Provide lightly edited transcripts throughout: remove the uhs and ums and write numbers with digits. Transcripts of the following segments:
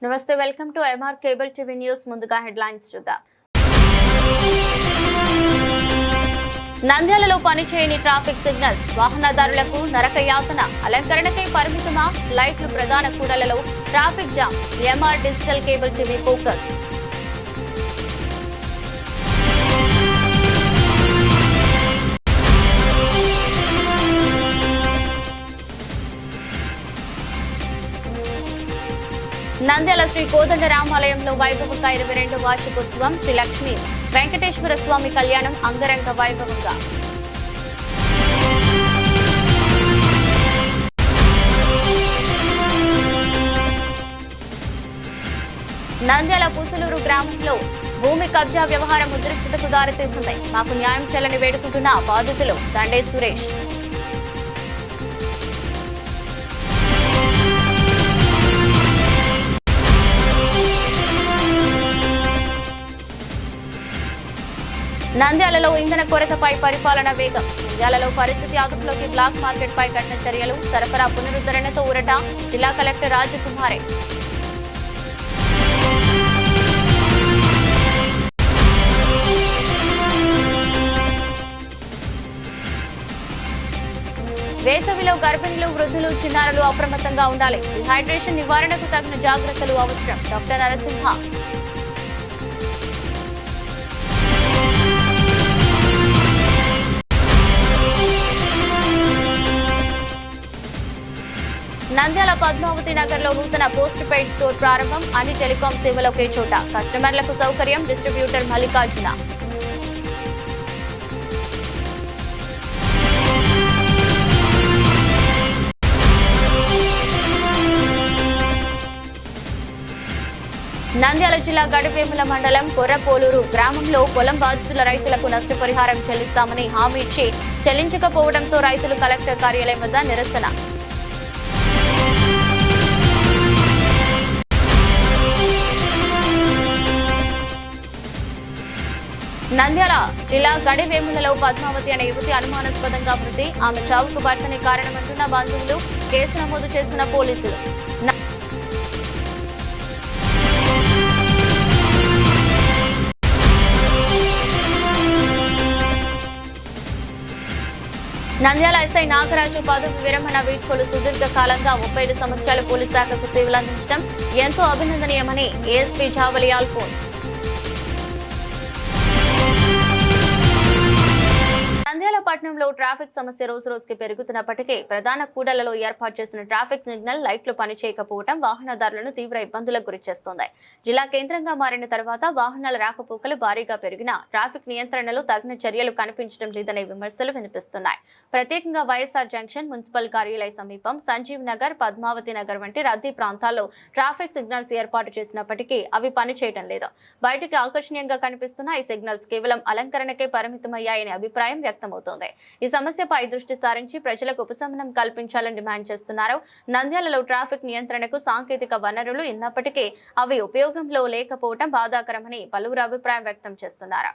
నమస్తే, welcome to MR cable TV news. ముందుగా headlines చూద్దాం. నంద్యాలలో పనిచేయని ట్రాఫిక్ సిగ్నల్స్, వాహనదారులకు నరక యాతన. అలంకరణకై పరిమితమా లైట్లు? ప్రధాన కూడలలో traffic jam. MR digital cable TV focus. Nandyal Shri కోదండరామాలయంలో వైభవంగా 22వ వార్షికోత్సవం. శ్రీ లక్ష్మీ వెంకటేశ్వర స్వామి కళ్యాణం అంగరంగ వైభవంగా. నంద్యాల పూసలూరు గ్రామంలో భూమి కబ్జా వ్యవహారం ఉద్రిక్తతకు దారితీసింది. మాకు న్యాయం చేయాలని వేడుకుంటున్న బాధితులు. దండే సురేష్. నంద్యాలలో ఇంధన కొరతపై పరిపాలన వేగం. నంద్యాలలో పరిస్థితి అదుపులోకి. బ్లాక్ మార్కెట్ పై కఠిన చర్యలు. సరఫరా పునరుద్ధరణతో ఊరట. జిల్లా కలెక్టర్ రాజకుమారి. వేసవిలో గర్భిణులు, వృద్ధులు, చిన్నారులు అప్రమత్తంగా ఉండాలి. డిహైడ్రేషన్ నివారణకు తగిన జాగ్రత్తలు అవసరం. డాక్టర్ నరసింహ. నంద్యాల పద్మావతి నగర్ లో నూతన పోస్ట్ పెయిడ్ స్టోర్ ప్రారంభం. అన్ని టెలికాం సేవలు ఒకే చోట. కస్టమర్లకు సౌకర్యం. డిస్ట్రిబ్యూటర్ మల్లికార్జున. నంద్యాల జిల్లా గడివేముల మండలం కొర్రపోలూరు గ్రామంలో పొలం బాధితుల రైతులకు నష్టపరిహారం చెల్లిస్తామని హామీ ఇచ్చి చెల్లించకపోవడంతో రైతులు కలెక్టర్ కార్యాలయం వద్ద నిరసన. నంద్యాల జిల్లా గడివేములలో పద్మావతి అనే యువతి అనుమానాస్పదంగా మృతి. ఆమె చావుకు భర్తనే కారణమంటున్న బంధువులు. కేసు నమోదు చేసిన పోలీసులు. నంద్యాల ఎస్ఐ నాగరాజు పదవి విరమణ వీడ్కోలు. సుదీర్ఘ కాలంగా 37 సంవత్సరాల పోలీస్ శాఖకు సేవలు అందించడం ఎంతో అభినందనీయమని ఏఎస్పీ జావలి అల్ఫోన్స్. నంద్యాల పట్టణంలో ట్రాఫిక్ సమస్య రోజు రోజుకి పెరుగుతున్నప్పటికీ ప్రధాన కూడళ్లలో ఏర్పాటు చేసిన ట్రాఫిక్ సిగ్నల్ లైట్లు పనిచేయకపోవడం వాహనదారులను తీవ్ర ఇబ్బందులకు గురిచేస్తోంది. జిల్లా కేంద్రంగా మారిన తర్వాత వాహనాల రాకపోకలు భారీగా పెరిగినా ట్రాఫిక్ నియంత్రణలో తగిన చర్యలు కనిపించడం లేదనే విమర్శలు వినిపిస్తున్నాయి. ప్రత్యేకంగా వైఎస్ఆర్ జంక్షన్, మున్సిపల్ కార్యాలయ సమీపం, సంజీవ్ నగర్, పద్మావతి నగర్ వంటి రద్దీ ప్రాంతాల్లో ట్రాఫిక్ సిగ్నల్స్ ఏర్పాటు చేసినప్పటికీ అవి పనిచేయడం లేదు. బయటికి ఆకర్షణీయంగా కనిపిస్తున్న ఈ సిగ్నల్స్ కేవలం అలంకరణకే పరిమితమయ్యాయనే అభిప్రాయం వ్యక్తమవుతోంది. ఈ సమస్యపై దృష్టి సారించి ప్రజలకు ఉపశమనం కల్పించాలని డిమాండ్ చేస్తున్నారు. నంద్యాలలో ట్రాఫిక్ నియంత్రణకు సాంకేతిక వనరులు ఉన్నప్పటికీ అవి ఉపయోగంలో లేకపోవడం బాధాకరమని పలువురు అభిప్రాయం వ్యక్తం చేస్తున్నారు.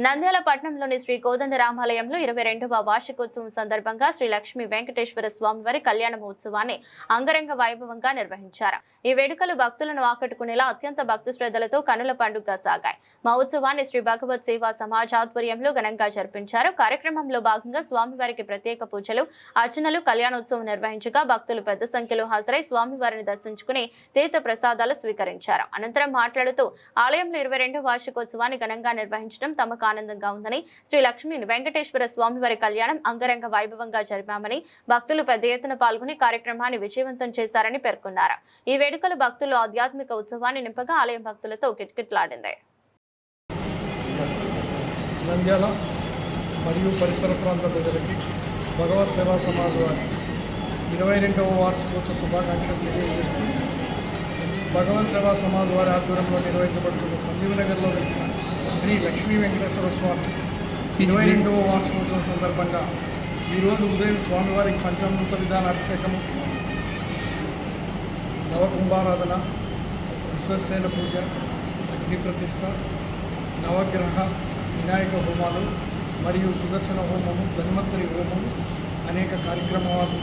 నంద్యాల పట్టణంలోని శ్రీ కోదండరామాలయంలో 22వ వార్షికోత్సవం సందర్భంగా శ్రీ లక్ష్మీ వెంకటేశ్వర స్వామివారి కళ్యాణ మహోత్సవాన్ని అంగరంగ వైభవంగా నిర్వహించారు. ఈ వేడుకలు భక్తులను ఆకట్టుకునేలా అత్యంత భక్తి శ్రద్ధలతో కనుల పండుగగా సాగాయి. మహోత్సవాన్ని శ్రీ భగవత్ సేవా సమాజ్ ఆధ్వర్యంలో ఘనంగా జరిపించారు. కార్యక్రమంలో భాగంగా స్వామివారికి ప్రత్యేక పూజలు, అర్చనలు, కళ్యాణోత్సవం నిర్వహించగా భక్తులు పెద్ద సంఖ్యలో హాజరై స్వామివారిని దర్శించుకుని తీర్థ ప్రసాదాలు స్వీకరించారు. అనంతరం మాట్లాడుతూ ఆలయంలో 22వ వార్షికోత్సవాన్ని ఘనంగా నిర్వహించడం తమకు ఆనందంగా ఉందని, శ్రీ లక్ష్మీ వెంకటేశ్వర స్వామివారి కళ్యాణం అంగరంగ వైభవంగా జరిపామని, భక్తులు పెద్ద ఎత్తున పాల్గొని కార్యక్రమాన్ని విజయవంతం చేశారని పేర్కొన్నారు. ఈ వేడుకలు భక్తులు ఆధ్యాత్మిక ఉత్సవాన్ని నింపగా ఆలయం భక్తులతో కిటకిటలాడింది. నంద్యాల మరియు పరిసర ప్రాంత ప్రజలకి భగవత్ సేవా సమాజ్ వారి 22వ వార్షికోత్సవ శుభాకాంక్షలు తెలియజేస్తూ భగవత్ సేవా సమాజ్ వారి ఆధ్వర్యంలో నిర్వహించబడుతున్న సంజీవనగర్లో వెలిసిన శ్రీ లక్ష్మీ వెంకటేశ్వర స్వామి 22వ వార్షికోత్సవం సందర్భంగా ఈరోజు ఉదయం స్వామివారికి పంచామృత విధాన అభిషేకము, నవకుంభారాధన, విశ్వసేన పూజ, అగ్ని ప్రతిష్ఠ, నవగ్రహ వినాయక హోమాలు మరియు సుదర్శన హోమము, ధన్వంతరి హోమము అనేక కార్యక్రమాలు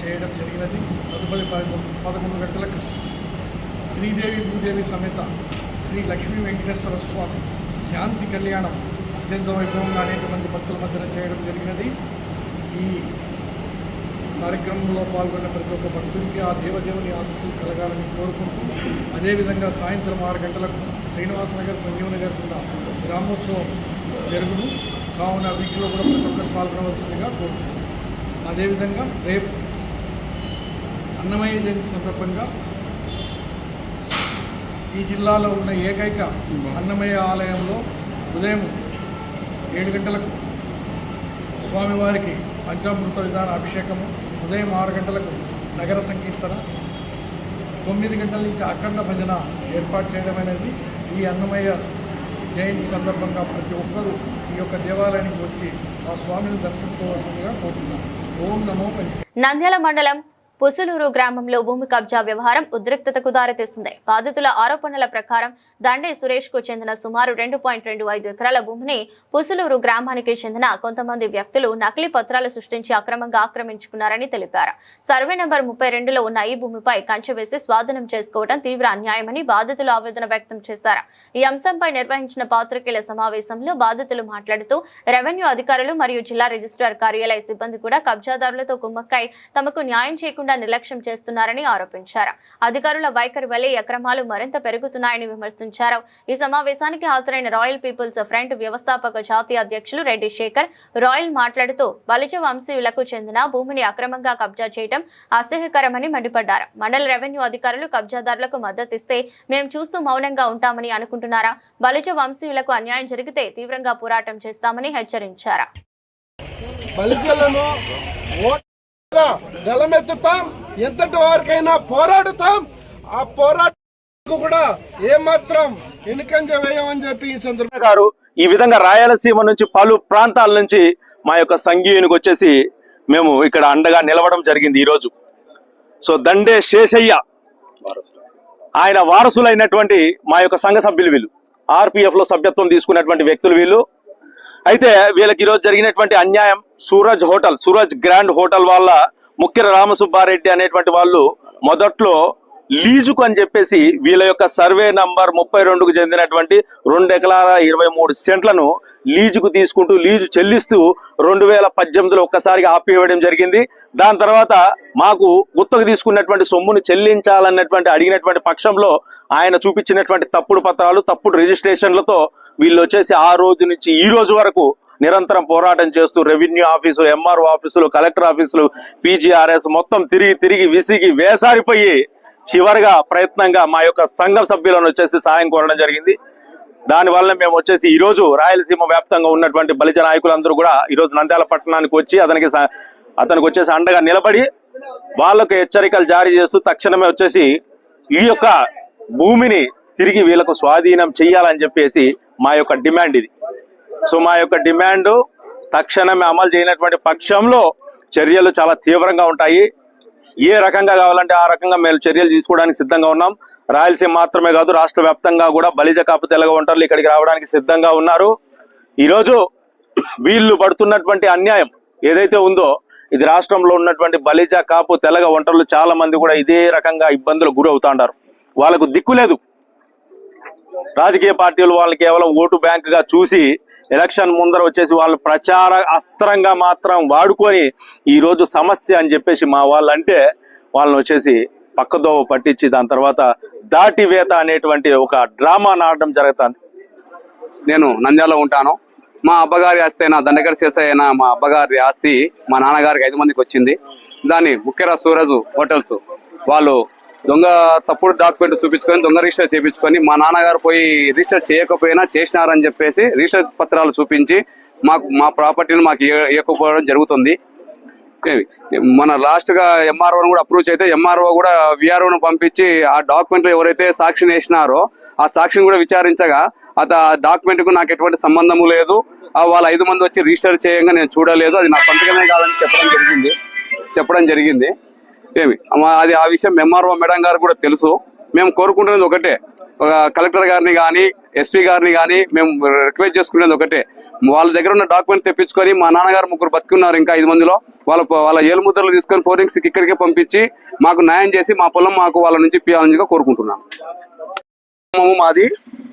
చేయడం జరిగినది. తదుపరి 11 గంటలకు శ్రీదేవి భూదేవి సమేత శ్రీ లక్ష్మీ వెంకటేశ్వర స్వామి శాంతి కళ్యాణం అత్యంత వైభవంగా అనేక మంది భక్తుల మధ్యన చేయడం జరిగినది. ఈ కార్యక్రమంలో పాల్గొన్న ప్రతి ఒక్క భక్తుడికి ఆ దేవదేవుని ఆశీస్సులు కలగాలని కోరుకుంటూ, అదేవిధంగా సాయంత్రం 6 గంటలకు శ్రీనివాసనగర్, సంజీవనగర్ కూడా గ్రామోత్సవం జరుగును. కావున వీటిలో కూడా ప్రతి ఒక్కరు పాల్గొనవలసిందిగా కోరుతున్నాం. అదేవిధంగా రేపు అన్నమయ్య జయంతి సందర్భంగా ఈ జిల్లాలో ఉన్న ఏకైక అన్నమయ్య ఆలయంలో ఉదయం 7 గంటలకు స్వామివారికి పంచామృత విధాన అభిషేకము, ఉదయం 6 గంటలకు నగర సంకీర్తన, 9 గంటల నుంచి అఖండ భజన ఏర్పాటు చేయడం అనేది ఈ అన్నమయ్య జయంతి సందర్భంగా ప్రతి ఒక్కరూ ఈ యొక్క దేవాలయానికి వచ్చి ఆ స్వామిని దర్శించుకోవాల్సిందిగా కోరుతున్నాను. ఓం నమో వెంకటేశ్వరాయ. నంద్యాల మండలం పుసులూరు గ్రామంలో భూమి కబ్జా వ్యవహారం ఉద్రిక్తతకు దారితీసింది. బాధితుల ఆరోపణల ప్రకారం దండే సురేష్ కు చెందిన సుమారు 2.25 ఎకరాల భూమిని పుసులూరు గ్రామానికి చెందిన కొంతమంది వ్యక్తులు నకిలీ పత్రాలు సృష్టించి అక్రమంగా ఆక్రమించుకున్నారని తెలిపారు. సర్వే నంబర్ 32లో ఉన్న ఈ భూమిపై కంచె వేసి స్వాధీనం చేసుకోవడం తీవ్ర అన్యాయమని బాధితులు ఆవేదన వ్యక్తం చేశారు. ఈ అంశంపై నిర్వహించిన పాత్రికేయుల సమావేశంలో బాధితులు మాట్లాడుతూ రెవెన్యూ అధికారులు మరియు జిల్లా రిజిస్ట్రార్ కార్యాలయ సిబ్బంది కూడా కబ్జాదారులతో కుమ్మక్కై తమకు న్యాయం చేయకుండా నిర్లక్ష్యం చేస్తున్నారని ఆరోపించారు. అధికారుల వైఖరి వల్లే అక్రమాలు మరింత పెరుగుతున్నాయని విమర్శించారు. ఈ సమావేశానికి హాజరైన రాయల్ పీపుల్స్ ఫ్రంట్ వ్యవస్థాపక జాతీయ అధ్యక్షులు రెడ్డి శేఖర్ రాయల్ మాట్లాడుతూ బలిజ వంశీయులకు చెందిన భూమిని అక్రమంగా కబ్జా చేయడం అసహ్యకరమని మండిపడ్డారు. మండల రెవెన్యూ అధికారులు కబ్జాదారులకు మద్దతిస్తే మేము చూస్తూ మౌనంగా ఉంటామని అనుకుంటున్నారా? బలిజ వంశీయులకు అన్యాయం జరిగితే తీవ్రంగా పోరాటం చేస్తామని హెచ్చరించారు. గలమెత్తుతాం, ఎంతటి వారికైనా పోరాడుతాం. ఆ పోరాటం కూడా ఏమాత్రం వెనుకంజ వేయమని చెప్పి ఈ సందర్భంగా గారు ఈ విధంగా రాయలసీమ నుంచి పలు ప్రాంతాల నుంచి మా యొక్క సంఘీయునికి వచ్చేసి మేము ఇక్కడ అండగా నిలవడం జరిగింది ఈరోజు. సో దండే శేషయ్య ఆయన వారసులైనటువంటి మా యొక్క సంఘ సభ్యులు వీళ్ళు, ఆర్పిఎఫ్ లో సభ్యత్వం తీసుకున్నటువంటి వ్యక్తులు వీళ్ళు. అయితే వీళ్ళకి ఈరోజు జరిగినటువంటి అన్యాయం, సూరజ్ గ్రాండ్ హోటల్ వాళ్ళ ముఖ్య రామసుబ్బారెడ్డి అనేటువంటి వాళ్ళు మొదట్లో లీజుకు అని చెప్పేసి వీళ్ళ యొక్క సర్వే నంబర్ 32కు చెందినటువంటి 2 ఎకరాల 23 సెంట్లను లీజుకు తీసుకుంటూ లీజు చెల్లిస్తూ 2018లో ఒక్కసారిగా ఆపివేయడం జరిగింది. దాని తర్వాత మాకు గుత్తకు తీసుకున్నటువంటి సొమ్మును చెల్లించాలన్నటువంటి అడిగినటువంటి పక్షంలో ఆయన చూపించినటువంటి తప్పుడు పత్రాలు, తప్పుడు రిజిస్ట్రేషన్లతో వీళ్ళు వచ్చేసి ఆ రోజు నుంచి ఈ రోజు వరకు నిరంతరం పోరాటం చేస్తూ రెవెన్యూ ఆఫీసులు, ఎంఆర్ఓ ఆఫీసులు, కలెక్టర్ ఆఫీసులు, పీజీఆర్ఎస్ మొత్తం తిరిగి విసిగి వేసారిపోయి చివరిగా ప్రయత్నంగా మా యొక్క సంఘం సభ్యులను వచ్చేసి సాయం కోరడం జరిగింది. దానివల్ల మేము వచ్చేసి ఈ రోజు రాయలసీమ వ్యాప్తంగా ఉన్నటువంటి బలిజ నాయకులందరూ కూడా ఈరోజు నంద్యాల పట్టణానికి వచ్చి అతనికి వచ్చేసి అండగా నిలబడి వాళ్ళకు హెచ్చరికలు జారీ చేస్తూ తక్షణమే వచ్చేసి ఈ యొక్క భూమిని తిరిగి వీళ్ళకు స్వాధీనం చెయ్యాలని చెప్పేసి మా యొక్క డిమాండ్ ఇది. సో మా యొక్క డిమాండ్ తక్షణమే అమలు చేయనటువంటి పక్షంలో చర్యలు చాలా తీవ్రంగా ఉంటాయి. ఏ రకంగా కావాలంటే ఆ రకంగా మేము చర్యలు తీసుకోవడానికి సిద్ధంగా ఉన్నాం. రాయలసీమ మాత్రమే కాదు, రాష్ట్ర వ్యాప్తంగా కూడా బలిజ కాపు తెలగ ఒంటర్లు ఇక్కడికి రావడానికి సిద్ధంగా ఉన్నారు. ఈరోజు వీళ్ళు పడుతున్నటువంటి అన్యాయం ఏదైతే ఉందో ఇది రాష్ట్రంలో ఉన్నటువంటి బలిజ కాపు తెలగ ఒంటర్లు చాలా మంది కూడా ఇదే రకంగా ఇబ్బందులకు గురి అవుతా ఉంటారు. వాళ్ళకు దిక్కు లేదు. రాజకీయ పార్టీలు వాళ్ళని కేవలం ఓటు బ్యాంక్ గా చూసి ఎలక్షన్ ముందర వచ్చేసి వాళ్ళు ప్రచార అస్త్రంగా మాత్రం వాడుకొని ఈ రోజు సమస్య అని చెప్పేసి మా వాళ్ళు అంటే వాళ్ళని వచ్చేసి పక్కదోవ పట్టించి దాని తర్వాత దాటివేత అనేటువంటి ఒక డ్రామా ఆడడం జరుగుతుంది. నేను నంద్యాలలో ఉంటాను. మా అబ్బగారి ఆస్తి అయినా దండగర్ శేష అయినా మా అబ్బగారి ఆస్తి మా నాన్నగారికి 5 మందికి వచ్చింది. దాన్ని ముఖ్యరాజ్ సూరజ్ హోటల్స్ వాళ్ళు దొంగ తప్పుడు డాక్యుమెంట్ చూపించుకొని దొంగ రిజిస్టర్ చేయించుకొని మా నాన్నగారు పోయి రిజిస్టర్ చేయకపోయినా చేసినారని చెప్పేసి రిజిస్టర్ పత్రాలు చూపించి మా ప్రాపర్టీని మాకు ఇవ్వకపోవడం జరుగుతుంది. మన లాస్ట్ గా ఎంఆర్ఓను కూడా అప్రూవ్ అయితే ఎంఆర్ఓ కూడా విఆర్ఓను పంపించి ఆ డాక్యుమెంట్లు ఎవరైతే సాక్షిని వేసినారో ఆ సాక్షిని కూడా విచారించగా ఆ డాక్యుమెంట్ కు నాకు ఎటువంటి సంబంధము లేదు, వాళ్ళ 5 మంది వచ్చి రిజిస్టర్ చేయంగా నేను చూడలేదు, అది నా సంతకమే కాదని చెప్పడం జరిగింది. అది ఆ విషయం ఎంఆర్ఓ మేడం గారు కూడా తెలుసు. మేము కోరుకుంటున్నది ఒకటే, కలెక్టర్ గారిని కానీ ఎస్పీ గారిని కానీ మేము రిక్వెస్ట్ చేసుకునేది ఒకటే, వాళ్ళ దగ్గర ఉన్న డాక్యుమెంట్ తెప్పించుకొని మా నాన్నగారు 3 బతికున్నారు, ఇంకా 5 మందిలో వాళ్ళ ఏలు ముద్రలు తీసుకొని ఫోరెన్సిక్ ఇక్కడికే పంపించి మాకు న్యాయం చేసి మా పొలం మాకు వాళ్ళ నుంచి పియాలని కోరుకుంటున్నాం. మాది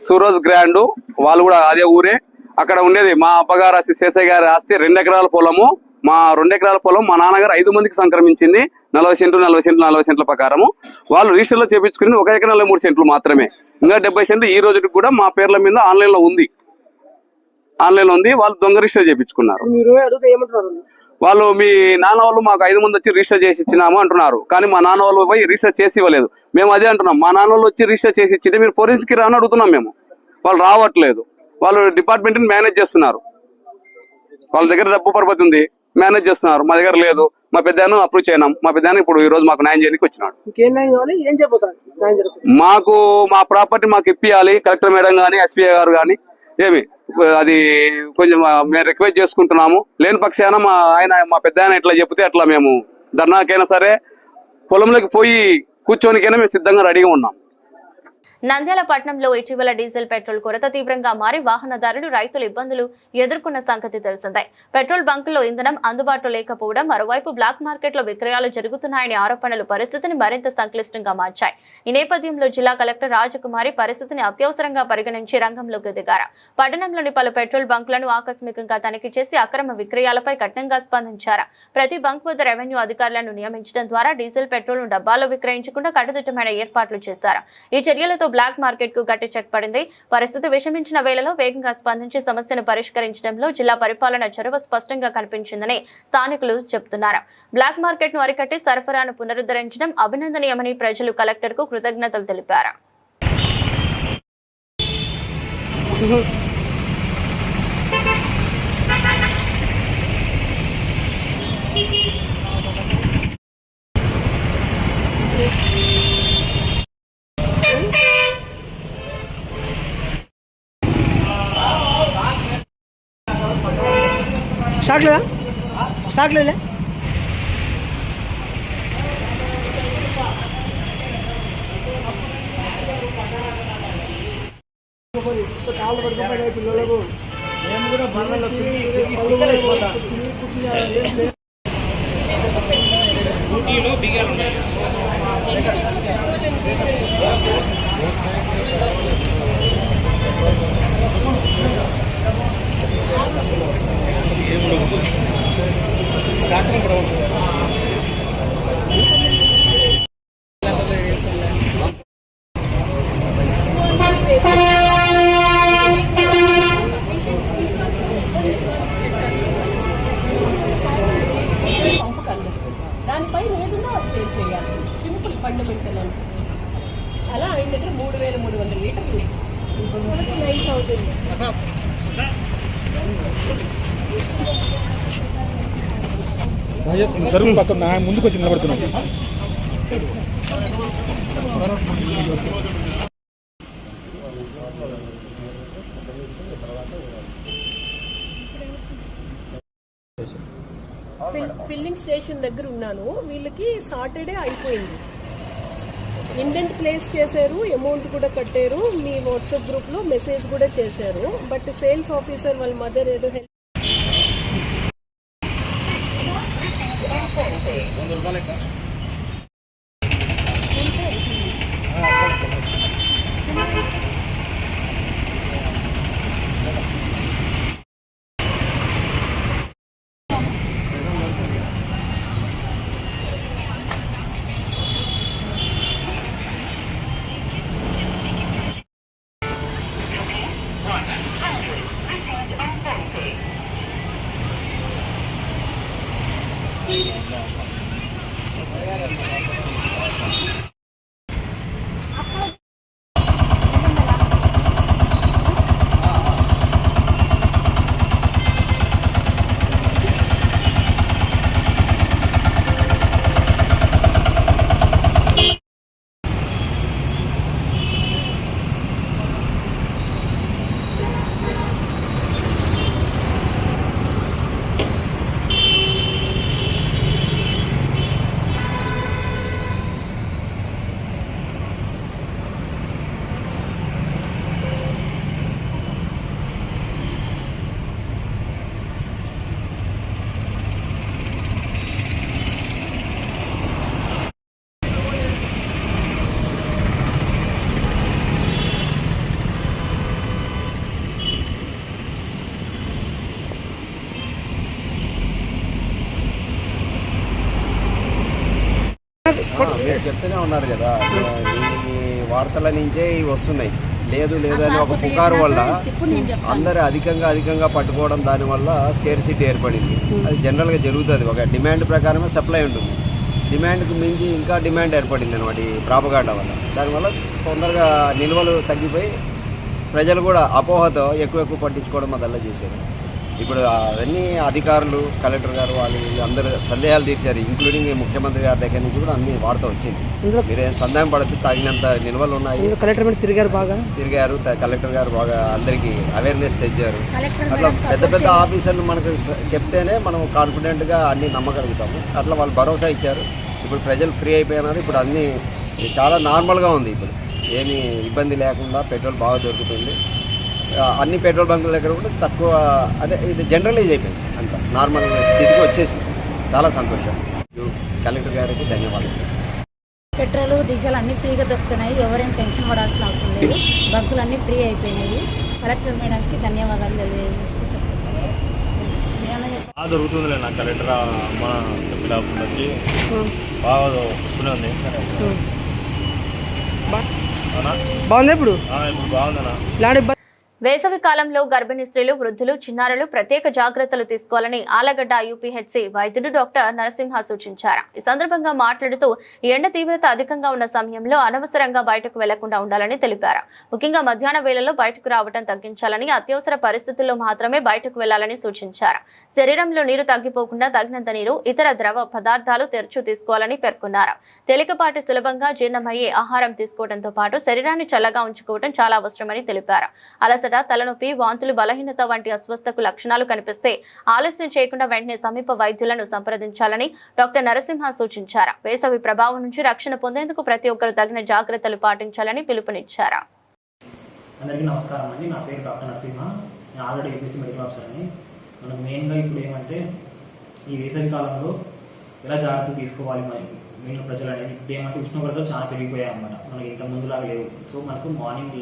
సూరజ్ గ్రాండ్, వాళ్ళు కూడా అదే ఊరే. అక్కడ ఉండేది మా అబ్బగారు ఆస్తి శేషయ్య గారి ఆస్తి 2 ఎకరాల పొలము. మా 2 ఎకరాల పొలం మా నాన్నగారు 5 మందికి సంక్రమించింది. 40 సెంట్ల ప్రకారము వాళ్ళు రిజిస్టర్లో చేపించుకునేది 1 ఎకరం 3 సెంట్లు మాత్రమే. ఇంకా 70 సెంట్లు ఈ రోజుకి కూడా మా పేర్ల మీద ఆన్లైన్ లో ఉంది. వాళ్ళు దొంగ రిజిస్టర్ చేయించుకున్నారు. వాళ్ళు మీ నాన్న వాళ్ళు మాకు 5 మంది వచ్చి రిజిస్టర్ చేసి ఇచ్చినాము అంటున్నారు, కానీ మా నాన్న వాళ్ళు పోయి రిజిస్టర్ చేసి ఇవ్వలేదు. మేము అదే అంటున్నాం, మా నాన్న వాళ్ళు వచ్చి రిజిస్టర్ చేసి ఇచ్చింటే మీరు ఫోరెన్సిక్ రాని అడుగుతున్నాం మేము. వాళ్ళు రావట్లేదు. వాళ్ళు డిపార్ట్మెంట్ ని మేనేజ్ చేస్తున్నారు. వాళ్ళ దగ్గర డబ్బు పరపతి ఉంది, మేనేజ్ చేస్తున్నారు. మా దగ్గర లేదు. మా పెద్దను అప్రూవ్ చేయనాం. మా పెద్దను ఇప్పుడు ఈ రోజు మాకు న్యాయం చేయడానికి వచ్చినాడు. మాకు మా ప్రాపర్టీ మాకు ఇప్పియాలి. కలెక్టర్ మేడం గానీ ఎస్పీ గారు గానీ అది కొంచెం మేము రిక్వెస్ట్ చేసుకుంటున్నాము. లేని పక్షాన మా పెద్ద ఆయన ఎట్లా చెప్తే అట్లా మేము ధర్నాకైనా సరే పొలంలోకి పోయి కూర్చోనికైనా మేము సిద్ధంగా రెడీగా ఉన్నాం. నంద్యాల పట్టణంలో ఇటీవల డీజిల్ పెట్రోల్ కొరత తీవ్రంగా మారి వాహనదారులు రైతులు ఇబ్బందులు ఎదుర్కొన్న సంగతి తెలిసిందే. పెట్రోల్ బంకుల్లో ఇంధనం అందుబాటులో లేకపోవడం, మరోవైపు బ్లాక్ మార్కెట్లో విక్రయాలు జరుగుతున్నాయనే ఆరోపణలు పరిస్థితిని మరింత సంక్లిష్టంగా మార్చాయి. ఈ నేపథ్యంలో జిల్లా కలెక్టర్ రాజకుమారి పరిస్థితిని అత్యవసరంగా పరిగణించి రంగంలోకి దిగారు. పట్టణంలోని పలు పెట్రోల్ బంకులను ఆకస్మికంగా తనిఖీ చేసి అక్రమ విక్రయాలపై కఠినంగా స్పందించారు. ప్రతి బంక్ వద్ద రెవెన్యూ అధికారులను నియమించడం ద్వారా డీజిల్ పెట్రోల్ డబ్బాల్లో విక్రయించకుండా కట్టుదిట్టమైన ఏర్పాట్లు చేశారు. ఈ చర్యలతో బ్లాక్ మార్కెట్ కు గట్టి చెక్ పడింది. పరిస్థితి విషమించిన వేళలో వేగంగా స్పందించి సమస్యను పరిష్కరించడంలో జిల్లా పరిపాలన చొరవ స్పష్టంగా కనిపించిందని స్థానికులు చెబుతున్నారు. బ్లాక్ మార్కెట్ ను అరికట్టి సరఫరాను పునరుద్ధరించడం అభినందనీయమని ప్రజలు కలెక్టర్ కు కృతజ్ఞతలు తెలిపారు. స్టాక్ లేదా కాళ్ళు పడుకోబడే పిల్లలకు మేము కూడా బర్రెలు దానిపై ఏదన్నా సేల్ చేయాలి. సింపుల్ ఫండమెంటల్ అంటే అలా ఆయన దగ్గర 3,300 లీటర్లు ఇప్పుడు 9,000. సరుకు పక్కన ముందుకు వచ్చి నిలబడుతున్నాం. ఫిల్లింగ్ స్టేషన్ దగ్గర ఉన్నాను. వీళ్ళకి సాటర్డే అయిపోయింది. ఇండెంట్ ప్లేస్ చేశారు, అమౌంట్ కూడా కట్టారు, మీ వాట్సాప్ గ్రూప్లో మెసేజ్ కూడా చేశారు. బట్ సేల్స్ ఆఫీసర్ వాళ్ళ మదర్ ఏదో మీరు చెప్తూనే ఉన్నారు కదా, ఈ వార్తల నుంచే ఇవి వస్తున్నాయి. లేదు లేదు అని ఒక పుకారు వల్ల అందరూ అధికంగా పట్టుకోవడం, దానివల్ల స్కేర్సిటీ ఏర్పడింది. అది జనరల్గా జరుగుతుంది. ఒక డిమాండ్ ప్రకారమే సప్లై ఉంటుంది. డిమాండ్కి మించి ఇంకా డిమాండ్ ఏర్పడింది అనమాట ఈ ప్రాపగాండా వల్ల. దానివల్ల తొందరగా నిల్వలు తగ్గిపోయి ప్రజలు కూడా అపోహతో ఎక్కువ పట్టించుకోవడం అదల్లా చేశారు. ఇప్పుడు అవన్నీ అధికారులు, కలెక్టర్ గారు వాళ్ళు అందరూ సందేహాలు తీర్చారు. ఇంక్లూడింగ్ ముఖ్యమంత్రి గారి దగ్గర నుంచి కూడా అన్ని వార్త వచ్చింది. మీరేం సందేహం పడుతుంది, తగినంత నిల్వలు ఉన్నాయి. కలెక్టర్ తిరిగారు కలెక్టర్ గారు బాగా అందరికీ అవేర్నెస్ తెచ్చారు. అట్లా పెద్ద ఆఫీసర్లు మనకు చెప్తేనే మనం కాన్ఫిడెంట్గా అన్ని నమ్మగలుగుతాము. అట్లా వాళ్ళు భరోసా ఇచ్చారు. ఇప్పుడు ప్రజలు ఫ్రీ అయిపోయినారు. ఇప్పుడు అన్నీ చాలా నార్మల్గా ఉంది. ఇప్పుడు ఏమీ ఇబ్బంది లేకుండా పెట్రోల్ బాగా దొరుకుతుంది. అన్ని పెట్రోల్ బంకుల దగ్గర కూడా తక్కువ, అదే ఇది జనరలైజ్ అయిపోయింది. అంత నార్మల్ స్థితికి వచ్చేసింది. చాలా సంతోషం. కలెక్టర్ గారికి ధన్యవాదాలు. పెట్రోల్, డీజిల్ అన్నీ ఫ్రీగా దొరుకుతున్నాయి. ఎవరైనా టెన్షన్ పడాల్సిన అవసరం లేదు. బంకులు అన్నీ ఫ్రీ అయిపోయినాయి. కలెక్టర్ మేడంకి ధన్యవాదాలు తెలియజేస్తూ చెప్తున్నాను. దొరుకుతుందిలే. నా కలెక్టర్ మా వచ్చి బాగా వస్తూనే ఉంది. బాగుంది. ఇప్పుడు బాగుందన్నా. వేసవి కాలంలో గర్భిణీ స్త్రీలు, వృద్ధులు, చిన్నారులు ప్రత్యేక జాగ్రత్తలు తీసుకోవాలని ఆలగడ్డ యూపీహెచ్సి వైద్యుడు డాక్టర్ నరసింహ సూచించారు. ఈ సందర్భంగా మాట్లాడుతూ ఎండ తీవ్రత అధికంగా ఉన్న సమయంలో అనవసరంగా బయటకు వెళ్లకుండా ఉండాలని తెలిపారు. ముఖ్యంగా మధ్యాహ్న వేళల్లో బయటకు రావడం తగ్గించాలని, అత్యవసర పరిస్థితుల్లో మాత్రమే బయటకు వెళ్లాలని సూచించారు. శరీరంలో నీరు తగ్గిపోకుండా తగినంత నీరు, ఇతర ద్రవ పదార్థాలు తరచూ తీసుకోవాలని పేర్కొన్నారు. తేలికపాటి, సులభంగా జీర్ణమయ్యే ఆహారం తీసుకోవడంతో పాటు శరీరాన్ని చల్లగా ఉంచుకోవడం చాలా అవసరమని తెలిపారు. అలసట, తలనొప్పి, వాంతులు, బలహీనత వంటి అస్వస్థకు లక్షణాలు కనిపిస్తే ఆలస్యం చేయకుండా వెంటనే సమీప వైద్యులను సంప్రదించాలని డాక్టర్ నరసింహ సూచించారు. వేసవి ప్రభావం నుంచి రక్షణ పొందేందుకు ప్రతి ఒక్కరూ తగిన జాగ్రత్తలు పాటించాలని పిలుపునిచ్చారు. అందరికీ నమస్కారం అండి. నా పేరు డాక్టర్ నరసింహ. నేను ఆల్రెడీ యూపీఎస్సీ మెడికల్ ఆఫీసర్ని. మనం మెయిన్గా ఇప్పుడు ఏమంటే ఈ వేసవి కాలంలో ఎలా జాగ్రత్తలు తీసుకోవాలి మెయిన్ ప్రజలు అనేది. ఇప్పుడు ఏమంటే ఉష్ణోగ్రతలు చాలా పెరిగిపోయాయి అన్నమాట. మనకి ఇంత ముందులాగా లేవు. సో మనకు మార్నింగ్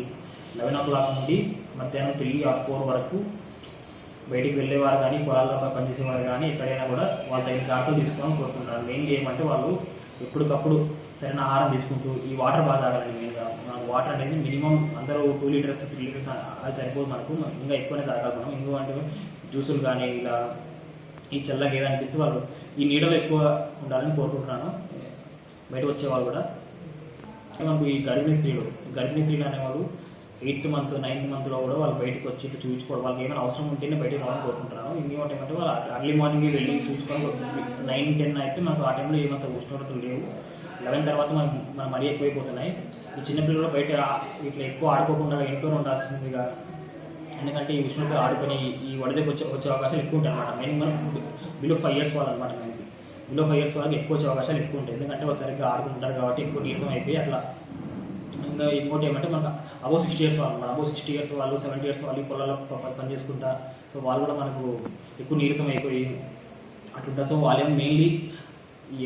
11 o'clock నుండి మధ్యాహ్నం 3 or 4 వరకు బయటికి వెళ్ళేవారు కానీ, పొలాల్లో పనిచేసేవారు కానీ ఎక్కడైనా కూడా వాళ్ళ తగిన జాగ్రత్తలు తీసుకోవాలని కోరుకుంటున్నారు. మెయిన్గా ఏమంటే వాళ్ళు ఎప్పటికప్పుడు సరైన ఆహారం తీసుకుంటూ ఈ వాటర్ బాగా తాగాలండి. మెయిన్గా మనకు వాటర్ అనేది మినిమం అందరూ 2 liters 3 liters అది సరిపోదు. మనకు ఇంకా ఎక్కువనే తాగాలి. మనం ఎందుకంటే జ్యూసులు కానీ ఇలా ఈ చల్లగా ఏదనిపిస్తే వాళ్ళు ఈ నీడలో ఎక్కువ ఉండాలని కోరుకుంటున్నాను. బయట వచ్చేవాళ్ళు కూడా మనకు ఈ గర్భిణీ స్త్రీలు అనేవాళ్ళు 8th month 9th monthలో కూడా వాళ్ళు బయటకు వచ్చి చూపించుకోవడం, వాళ్ళకి ఏమైనా అవసరం ఉంటేనే బయటకు రావాలని కోరుకుంటున్నాను. ఇంకోటి ఏమంటే వాళ్ళు అర్లీ మార్నింగ్ వెళ్ళి చూసుకొని 9-10 అయితే మనకు ఆ టైంలో ఏమంత ఉష్ణోగ్రతలు లేవు. 11 తర్వాత మనం మరీ ఎక్కువైపోతున్నాయి. ఈ చిన్నపిల్లలు బయట ఇట్లా ఎక్కువ ఆడుకోకుండా ఇంట్లోనే ఉండాల్సిందిగా. ఎందుకంటే ఈ ఉష్ణోగ్రత ఆడుకొని ఈ వడదెబ్బ వచ్చే అవకాశాలు ఎక్కువ ఉంటాయి అన్నమాట. మెయిన్ మనం బిలో 5 years వాళ్ళు అనమాట. మనకి బిలో 5 years వాళ్ళకి ఎక్కువ వచ్చే అవకాశాలు ఎక్కువ ఉంటాయి. ఎందుకంటే వాళ్ళు సరిగ్గా ఆడుకుంటారు కాబట్టి ఎక్కువ నీరసం అయిపోయి అట్లా ఇంకా ఇంకోటి ఏమంటే మనకు అబౌవ్ 60 ఇయర్స్ వాళ్ళు, అబౌవ్ 60 ఇయర్స్ వాళ్ళు, 70 ఇయర్స్ వాళ్ళు పొలాల్లో పని చేసుకుంటా, సో వాళ్ళు కూడా మనకు ఎక్కువ నీరసం అయిపోయి అట్లుంటారు. సో వాళ్ళేమో మెయిన్లీ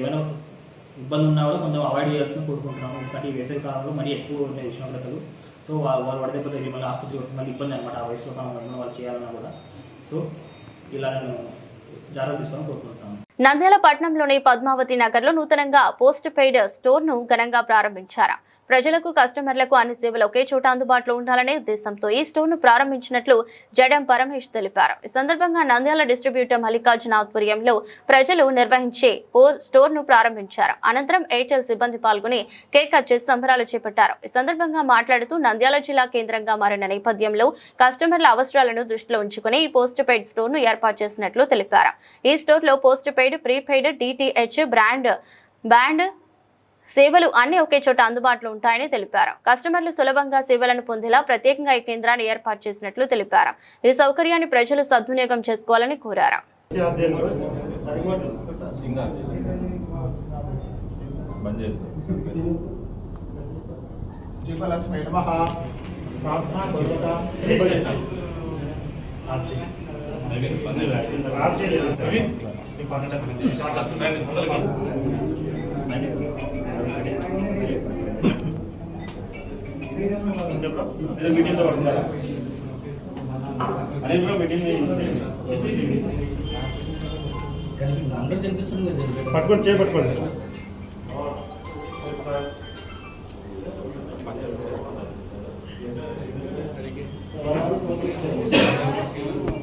ఏమైనా ఇబ్బంది ఉన్నా కూడా కొంచెం అవాయిడ్ చేయాల్సిన కోరుకుంటున్నాము. ఎందుకంటే ఈ వేసవి కాలంలో మరీ ఎక్కువ ఉన్నాయి ఉష్ణోగ్రతలు. సో వాళ్ళు పడితే మళ్ళీ ఆసుపత్రికి వస్తుంది, మళ్ళీ ఇబ్బంది అనమాట ఆ వయసులో మనం వాళ్ళు చేయాలన్నా కూడా. సో ఇలా నేను జాగ్రత్త తీసుకోవాలని కోరుకుంటున్నాను. నంద్యాల పట్టణంలోని పద్మావతి నగర్లో నూతనంగా పోస్ట్ పెయిడ్ స్టోర్ను ఘనంగా ప్రారంభించారు. ప్రజలకు కస్టమర్లకు అన్ని సేవలు ఒకే చోట అందుబాటులో ఉండాలనే ఉద్దేశంతో ఈ స్టోర్ను ప్రారంభించినట్లు జడం పరమేష్ తెలిపారు. ఈ సందర్భంగా నంద్యాల డిస్ట్రిబ్యూటర్ మల్లికార్జున ఆధ్వర్యంలో ప్రజలు నిర్వహించే స్టోర్ను ప్రారంభించారు. అనంతరం ఎయిర్టెల్ సిబ్బంది పాల్గొని కేక్ కట్ చేసి సంబరాలు చేపట్టారు. ఈ సందర్భంగా మాట్లాడుతూ నంద్యాల జిల్లా కేంద్రంగా మారిన నేపథ్యంలో కస్టమర్ల అవసరాలను దృష్టిలో ఉంచుకుని ఈ పోస్ట్ పెయిడ్ స్టోర్ను ఏర్పాటు చేసినట్లు తెలిపారు. ఈ స్టోర్లో post paid, prepaid, DTH, band సేవలు అన్ని ఒకే చోట అందుబాటులో ఉంటాయని తెలిపారు. కస్టమర్లు సులభంగా సేవలను పొందేలా ప్రత్యేకంగా ఈ కేంద్రాన్ని ఏర్పాటు చేసినట్లు తెలిపారు. ఈ సౌకర్యాన్ని ప్రజలు సద్వినియోగం చేసుకోవాలని కోరారు. పట్టుకోండి, చేపట్టుకోండి.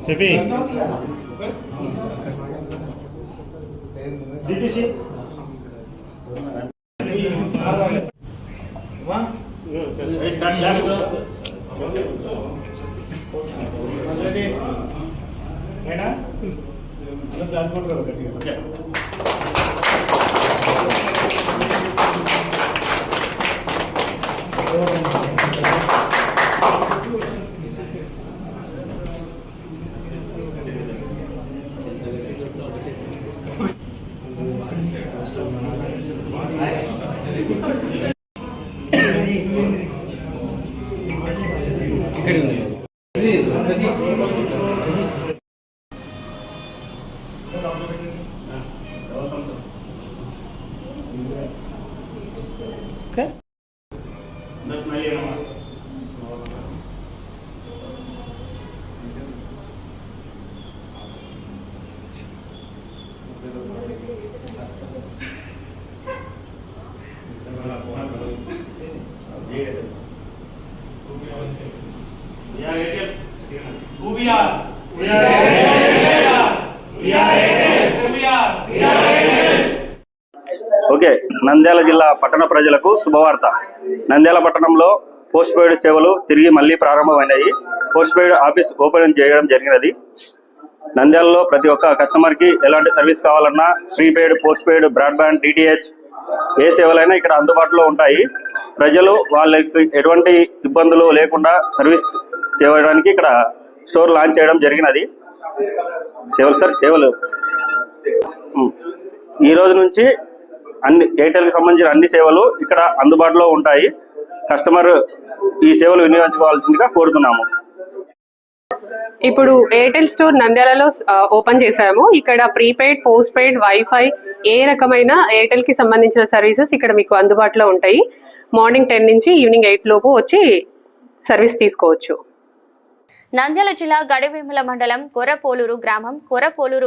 సెఫీ DTC స్టార్ట్ క్లాస్ ఏనా గట్టిగా ఓకే, నంద్యాల జిల్లా పట్టణ ప్రజలకు శుభవార్త. నంద్యాల పట్టణంలో పోస్ట్ పెయిడ్ సేవలు తిరిగి మళ్ళీ ప్రారంభమైనాయి. పోస్ట్ పెయిడ్ ఆఫీస్ ఓపెన్ చేయడం జరిగినది. నంద్యాలలో ప్రతి ఒక్క కస్టమర్కి ఎలాంటి సర్వీస్ కావాలన్నా prepaid, post paid, broadband, DTH ఏ సేవలైనా ఇక్కడ అందుబాటులో ఉంటాయి. ప్రజలు వాళ్ళకి ఎటువంటి ఇబ్బందులు లేకుండా సర్వీస్ చేయడానికి ఇక్కడ స్టోర్ లాంచ్ చేయడం జరిగినది. సేవలు ఈ రోజు నుంచి అన్ని ఎయిర్టెల్కి సంబంధించిన అన్ని సేవలు ఇక్కడ అందుబాటులో ఉంటాయి. కస్టమర్ ఈ సేవలు వినియోగించుకోవాల్సిందిగా కోరుతున్నాము. ఇప్పుడు ఎయిర్టెల్ స్టోర్ నంద్యాలలో ఓపెన్ చేశాము. ఇక్కడ ప్రీపెయిడ్, పోస్ట్ పెయిడ్, వైఫై ఏ రకమైన ఎయిర్టెల్ కి సంబంధించిన సర్వీసెస్ ఇక్కడ మీకు అందుబాటులో ఉంటాయి. మార్నింగ్ 10 నుంచి ఈవినింగ్ 8 లోపు వచ్చి సర్వీస్ తీసుకోవచ్చు. నంద్యాల జిల్లా గడివేముల మండలం కొరపోలూరు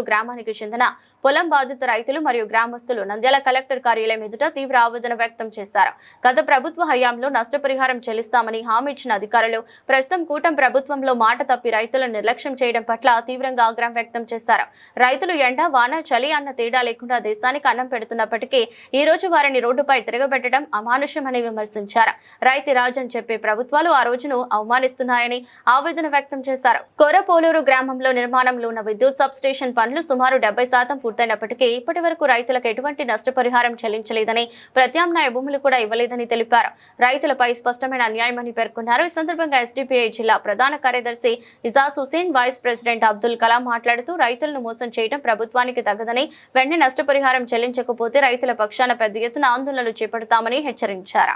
గ్రామానికి చెందిన పొలం బాధిత రైతులు మరియు గ్రామస్తులు నంద్యాల కలెక్టర్ కార్యాలయం ఎదుట తీవ్ర ఆవేదన వ్యక్తం చేశారు. గత ప్రభుత్వ హయాంలో నష్టపరిహారం చెల్లిస్తామని హామీ ఇచ్చిన అధికారులు ప్రస్తుతం కూటమి ప్రభుత్వంలో మాట తప్పి రైతులను నిర్లక్ష్యం చేయడం పట్ల తీవ్రంగా ఆగ్రహం వ్యక్తం చేశారు. రైతులు ఎండ, వాన, చలి అన్న తేడా లేకుండా దేశానికి అన్నం పెడుతున్నప్పటికీ ఈ రోజు వారిని రోడ్డుపై తిరగబెట్టడం అమానుషమని విమర్శించారు. రైతు రాజ్ అని చెప్పే ప్రభుత్వాలు ఆ రోజును అవమానిస్తున్నాయని ఆవేదన వ్యక్తం చేశారు. కొరపోలూరు గ్రామంలో నిర్మాణంలో ఉన్న విద్యుత్ సబ్ స్టేషన్ పనులు సుమారు 70% పూర్తయినప్పటికీ ఇప్పటి వరకు రైతులకు ఎటువంటి నష్టపరిహారం చెల్లించలేదని, ప్రత్యామ్నాయ భూములు కూడా ఇవ్వలేదని తెలిపారు. రైతులపై స్పష్టమైన అన్యాయమని పేర్కొన్నారు. ఈ సందర్భంగా ఎస్డిపిఐ జిల్లా ప్రధాన కార్యదర్శి ఇజాజ్ హుసేన్, వైస్ ప్రెసిడెంట్ అబ్దుల్ కలాం మాట్లాడుతూ రైతులను మోసం చేయడం ప్రభుత్వానికి తగదని, వెంటనే నష్టపరిహారం చెల్లించకపోతే రైతుల పక్షాన పెద్ద ఎత్తున ఆందోళనలు చేపడతామని హెచ్చరించారు.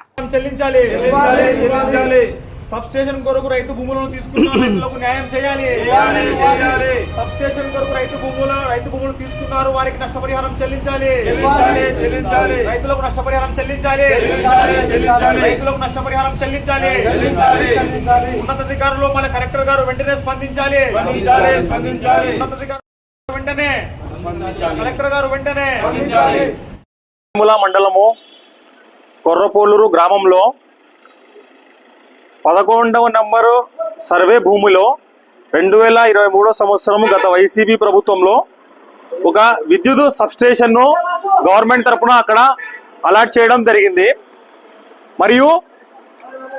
సబ్ స్టేషన్ కొరకు రైతు భూములను తీసుకున్న రైతులకు న్యాయం చేయాలి. సబ్ స్టేషన్ కొరకు రైతు భూములు తీసుకున్నారు, వారికి నష్టపరిహారం చెల్లించాలి. రైతులకు నష్టపరిహారం చెల్లించాలి. రైతులకు నష్టపరిహారం చెల్లించాలి. ఉన్నతాధికారులు మన కలెక్టర్ గారు వెంటనే స్పందించాలి. ఉన్నతాధికారులు వెంటనే కలెక్టర్ గారు వెంటనే మండలము కొర్రపోలూరు గ్రామంలో 11వ నంబరు సర్వే భూమిలో 2023 సంవత్సరం గత వైసీపీ ప్రభుత్వంలో ఒక విద్యుత్ సబ్స్టేషన్ను గవర్నమెంట్ తరఫున అక్కడ అలాట్ చేయడం జరిగింది. మరియు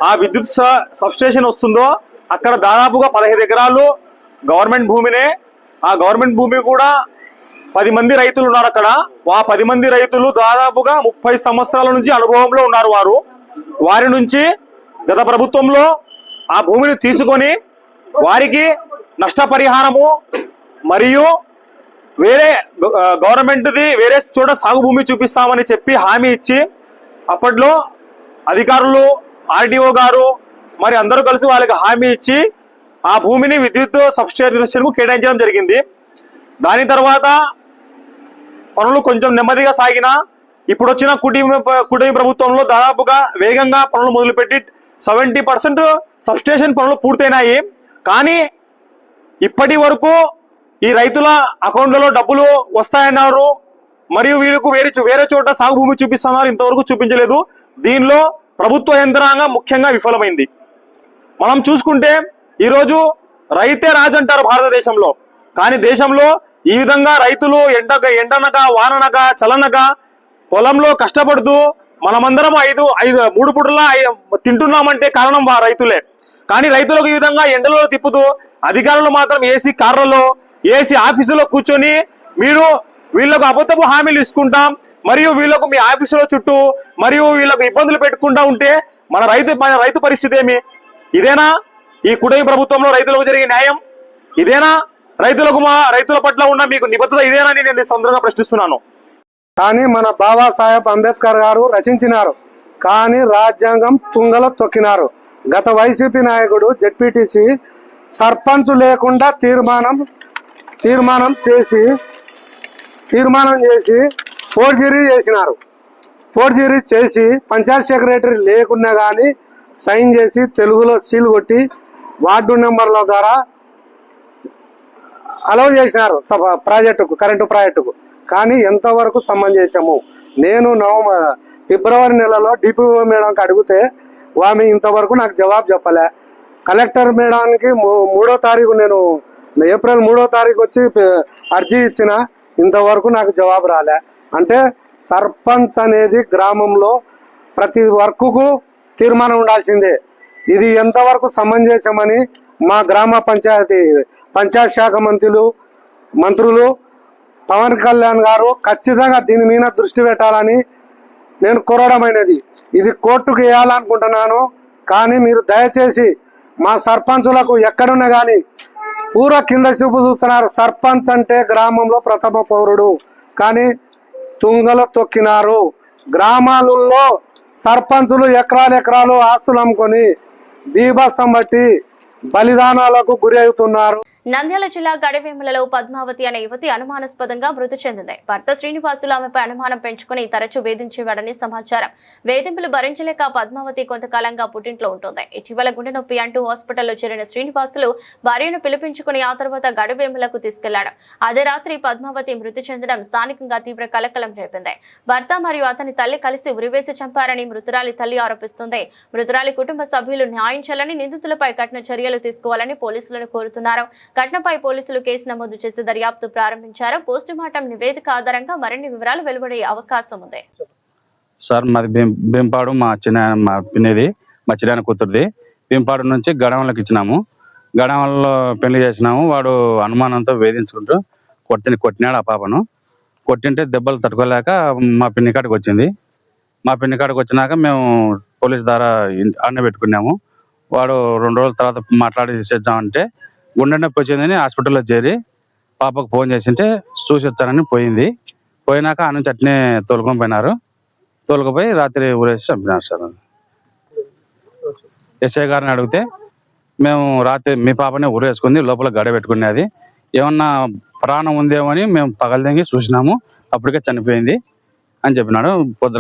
ఆ విద్యుత్ సబ్స్టేషన్ వస్తుందో అక్కడ దాదాపుగా 15 ఎకరాలు గవర్నమెంట్ భూమినే. ఆ గవర్నమెంట్ భూమి కూడా 10 మంది రైతులు ఉన్నారు అక్కడ. ఆ 10 మంది రైతులు దాదాపుగా 30 సంవత్సరాల నుంచి అనుభవంలో ఉన్నారు. వారి నుంచి గత ప్రభుత్వంలో ఆ భూమిని తీసుకొని వారికి నష్టపరిహారము మరియు వేరే గవర్నమెంట్ది వేరే చోట సాగు భూమి చూపిస్తామని చెప్పి హామీ ఇచ్చి అప్పట్లో అధికారులు ఆర్డీఓ గారు మరి అందరూ కలిసి వాళ్ళకి హామీ ఇచ్చి ఆ భూమిని విద్యుత్ సబ్స్టేషన్కు కేటాయించడం జరిగింది. దాని తర్వాత పనులు కొంచెం నెమ్మదిగా సాగినా ఇప్పుడు వచ్చిన కుటుంబ ప్రభుత్వంలో దాదాపుగా వేగంగా పనులు మొదలుపెట్టి 70% సబ్స్టేషన్ పనులు పూర్తయినాయి. కానీ ఇప్పటి వరకు ఈ రైతుల అకౌంట్లలో డబ్బులు వస్తాయన్నారు. మరియు వీళ్ళకు వేరే చోట సాగు భూమి చూపిస్తున్నారు, ఇంతవరకు చూపించలేదు. దీనిలో ప్రభుత్వ యంత్రాంగం ముఖ్యంగా విఫలమైంది. మనం చూసుకుంటే ఈరోజు రైతే రాజు అంటారు భారతదేశంలో. కానీ దేశంలో ఈ విధంగా రైతులు ఎండనక వాననక చలనక పొలంలో కష్టపడుతూ మనమందరం 3 పూటలా తింటున్నామంటే కారణం రైతులే. కానీ రైతులకు ఈ విధంగా ఎండలో తిప్పుతూ అధికారులు మాత్రం ఏసీ కార్లలో ఏసీ ఆఫీసులో కూర్చొని మీరు వీళ్ళకు అబద్ధపు హామీలు ఇసుకుంటాం మరియు వీళ్ళకు మీ ఆఫీసులో చుట్టూ మరియు వీళ్ళకు ఇబ్బందులు పెట్టుకుంటా ఉంటే మన రైతు పరిస్థితి ఏమి? ఇదేనా ఈ కుటుంబ ప్రభుత్వంలో రైతులకు జరిగే న్యాయం? ఇదేనా రైతుల పట్ల ఉన్న మీకు నిబద్ధత ఇదేనా అని నేను సందర్భంగా ప్రశ్నిస్తున్నాను. కానీ మన బాబాసాహెబ్ అంబేద్కర్ గారు రచించినారు, కానీ రాజ్యాంగం తుంగలో తొక్కినారు. గత వైసీపీ నాయకుడు జెడ్పీటీసీ సర్పంచ్ లేకుండా తీర్మానం చేసి ఫోర్జరీ చేసినారు. ఫోర్జరీ చేసి పంచాయత్ సెక్రటరీ లేకున్నా కానీ సైన్ చేసి తెలుగులో సీల్ కొట్టి వార్డు నెంబర్ల ద్వారా అలౌ చేసినారు కరెంటు ప్రాజెక్టుకు. కానీ ఎంతవరకు సమంజసము? నేను ఫిబ్రవరి నెలలో డిపిఓ మేడంకి అడిగితే ఆమె ఇంతవరకు నాకు జవాబు చెప్పలే. కలెక్టర్ మేడానికి 3వ తారీఖు నేను ఏప్రిల్ 3వ తారీఖు వచ్చి అర్జీ ఇచ్చిన, ఇంతవరకు నాకు జవాబు రాలే. అంటే సర్పంచ్ అనేది గ్రామంలో ప్రతి వర్కుకు తీర్మానం ఉండాల్సిందే. ఇది ఎంతవరకు సమంజసమని మా గ్రామ పంచాయత్ శాఖ మంత్రులు పవన్ కళ్యాణ్ గారు ఖచ్చితంగా దీని మీద దృష్టి పెట్టాలని నేను కోరడమైనది. ఇది కోర్టుకు వేయాలనుకుంటున్నాను. కానీ మీరు దయచేసి మా సర్పంచులకు ఎక్కడున్నా కానీ పూర్వ కింద చూపు చూస్తున్నారు. సర్పంచ్ అంటే గ్రామంలో ప్రథమ పౌరుడు, కానీ తుంగలో తొక్కినారు. గ్రామాలలో సర్పంచులు ఎకరాలు ఆస్తులు అమ్ముకొని బీభత్సం బట్టి బలిదానాలకు గురి అవుతున్నారు. నంద్యాల జిల్లా గడివేములలో పద్మావతి అనే యువతి అనుమానాస్పదంగా మృతి చెందింది. భర్త శ్రీనివాసులు ఆమెపై అనుమానం పెంచుకుని తరచూ వేధించేవాడని సమాచారం. వేధింపులు భరించలేక పద్మావతి కొంతకాలంగా పుట్టింట్లో ఉంటుంది. ఇటీవల గుండె నొప్పి అంటూ హాస్పిటల్లో చేరిన శ్రీనివాసులు భార్యను పిలిపించుకుని ఆ తర్వాత గడివేములకు తీసుకెళ్లాడు. అదే రాత్రి పద్మావతి మృతి చెందడం స్థానికంగా తీవ్ర కలకలం రేపింది. భర్త మరియు అతని తల్లి కలిసి ఉరివేసి చంపారని మృతురాలి తల్లి ఆరోపిస్తుంది. మృతురాలి కుటుంబ సభ్యులు న్యాయం చేయాలని, నిందితులపై కఠిన చర్యలు తీసుకోవాలని పోలీసులను కోరుతున్నారు. ఘటనపై పోలీసులు కేసు నమోదు చేసి దర్యాప్తు ప్రారంభించారు. పోస్టుమార్టం నివేదిక ఆధారంగా మరిన్ని వివరాలు వెలువడే అవకాశం ఉంది. సార్ మాది భీంపాడు, మా పిన్నిది, మా చిన్న కూతురుది. భీంపాడు నుంచి గడవలకి ఇచ్చినాము. గడవల్లో పెళ్లి చేసినాము. వాడు అనుమానంతో వేధించుకుంటూ కొట్టినాడు ఆ పాపను. కొట్టింటే దెబ్బలు తట్టుకోలేక మా పిన్ని కాడికి వచ్చింది. మా పిన్ని కాడికి వచ్చినాక మేము పోలీస్ ద్వారా ఆడ పెట్టుకున్నాము. వాడు 2 రోజుల తర్వాత మాట్లాడి చేద్దామంటే గుండె నొప్పి వచ్చిందని హాస్పిటల్లో చేరి పాపకు ఫోన్ చేసింటే చూసి వచ్చానని పోయింది. పోయినాక ఆ నుంచి అట్నే తోలుకొని పోయినారు. తోలుకుపోయి రాత్రి ఊరేసి చంపినారు సార్. ఎస్ఐ గారిని అడిగితే మేము రాత్రి మీ పాపనే ఊరేసుకుంది, లోపల గడ పెట్టుకునేది, ఏమన్నా ప్రాణం ఉందేమని మేము పగలదెంగి చూసినాము, అప్పటికే చనిపోయింది అని చెప్పినాడు.